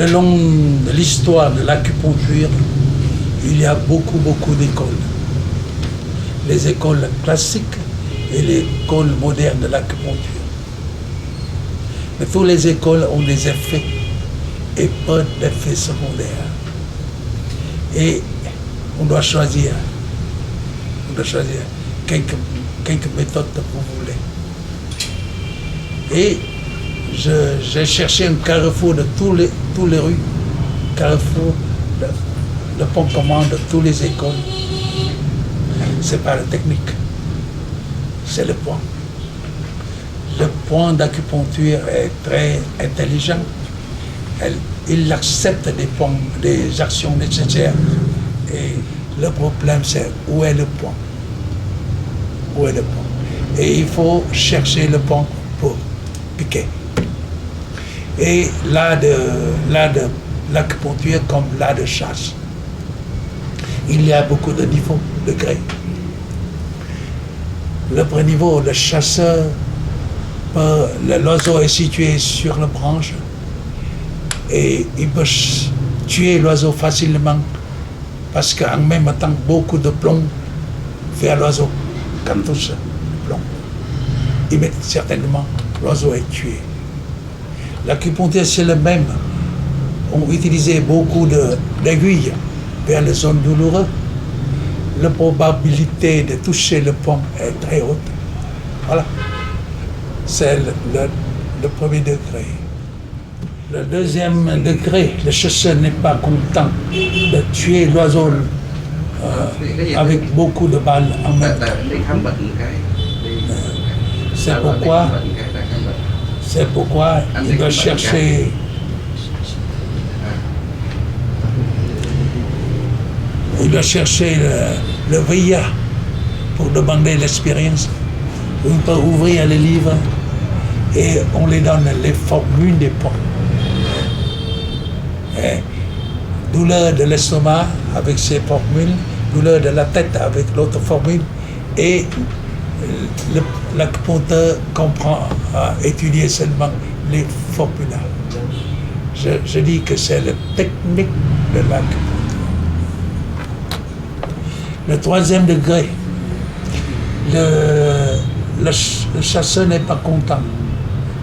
le long de l'histoire de l'acupuncture, il y a beaucoup d'écoles. Les écoles classiques et les écoles modernes de l'acupuncture. Mais toutes les écoles ont des effets et pas d'effets secondaires. Et on doit choisir quelques méthodes que vous voulez. Et j'ai cherché un carrefour de tous les rues, carrefour, le pont commun de toutes les écoles. C'est pas la technique, c'est le point. Le point d'acupuncture est très intelligent. Il accepte des actions nécessaires. Et le problème, c'est où est le point? Où est le point? Et il faut chercher le point pour piquer. Et l'art de l'acupuncture comme l'art de chasse. Il y a beaucoup de niveaux, de degrés. Le premier niveau, le chasseur, l'oiseau est situé sur la branche et il peut tuer l'oiseau facilement parce qu'en même temps, beaucoup de plomb vers l'oiseau. Quand on touche le plomb, certainement, l'oiseau est tué. L'acupuncture, c'est le même. On utilisait beaucoup d'aiguilles vers les zones douloureuses. La probabilité de toucher le point est très haute. Voilà. C'est le premier degré. Le deuxième degré, le chasseur n'est pas content de tuer l'oiseau avec beaucoup de balles en même temps. C'est pourquoi il doit chercher le VIA pour demander l'expérience. On peut ouvrir les livres et on les donne les formules des points. Douleur de l'estomac avec ses formules, douleur de la tête avec l'autre formule, et l'acupuncteur comprend à étudier seulement les formules. Je dis que c'est la technique de l'acupuncture. Le troisième degré, le chasseur n'est pas content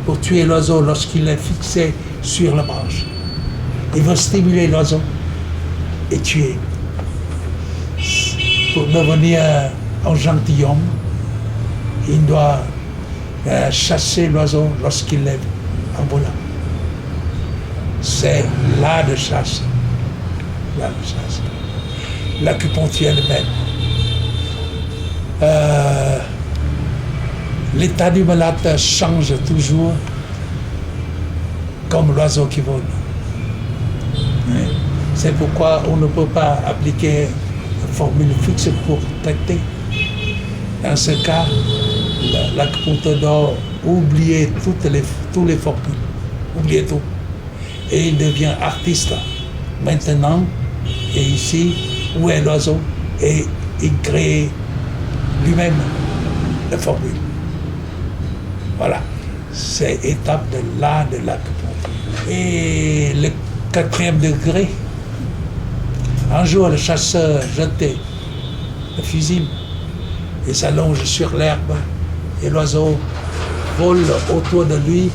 pour tuer l'oiseau lorsqu'il est fixé sur la branche. Il veut stimuler l'oiseau et tuer pour devenir un gentilhomme. Il doit chasser l'oiseau lorsqu'il est en volant. C'est l'art de chasse. L'art de chasse. L'acupuncture elle-même. L'état du malade change toujours comme l'oiseau qui vole. C'est pourquoi on ne peut pas appliquer une formule fixe pour traiter. Dans ce cas, l'acupuncteur doit oublier tous les formules, oublier tout. Et il devient artiste. Maintenant, et ici, où est l'oiseau? Et il crée lui-même la formule. Voilà. C'est l'étape de l'art de l'acupuncture. Et le quatrième degré, un jour, le chasseur jetait le fusil et s'allonge sur l'herbe et l'oiseau vole autour de lui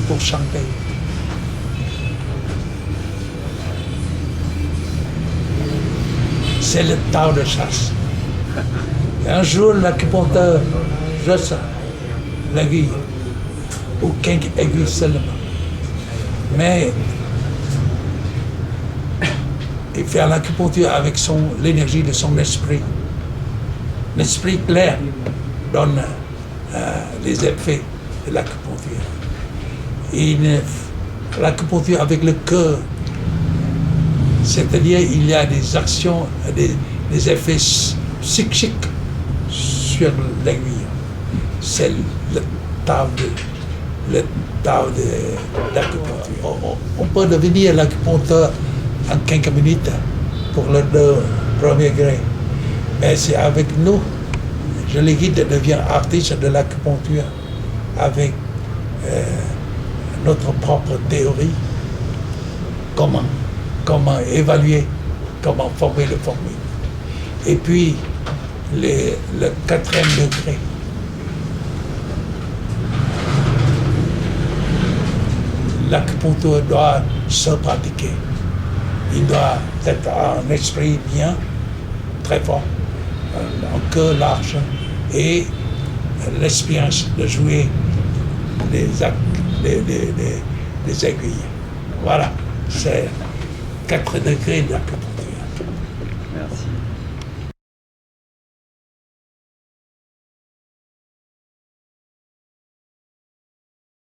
pour chanter. C'est le temps de chasse. Et un jour, l'acupuncteur jette l'aiguille, ou quelques aiguilles seulement. Mais il fait l'acupuncture avec l'énergie de son esprit. L'esprit clair donne les effets de l'acupuncture. L'acupuncture avec le cœur, c'est-à-dire il y a des actions, des effets psychiques sur l'aiguille. C'est le temps de l'acupuncture. On peut devenir l'acupuncteur en quelques minutes pour le premier degré. Mais c'est avec nous, je les guide, devient artiste de l'acupuncture avec notre propre théorie, comment évaluer, comment former le formule. Et puis, le quatrième degré. L'acupuncture doit se pratiquer. Il doit être un esprit bien, très fort, un cœur large et l'expérience de jouer les aiguilles. Voilà, c'est 4 degrés d'acupuncture.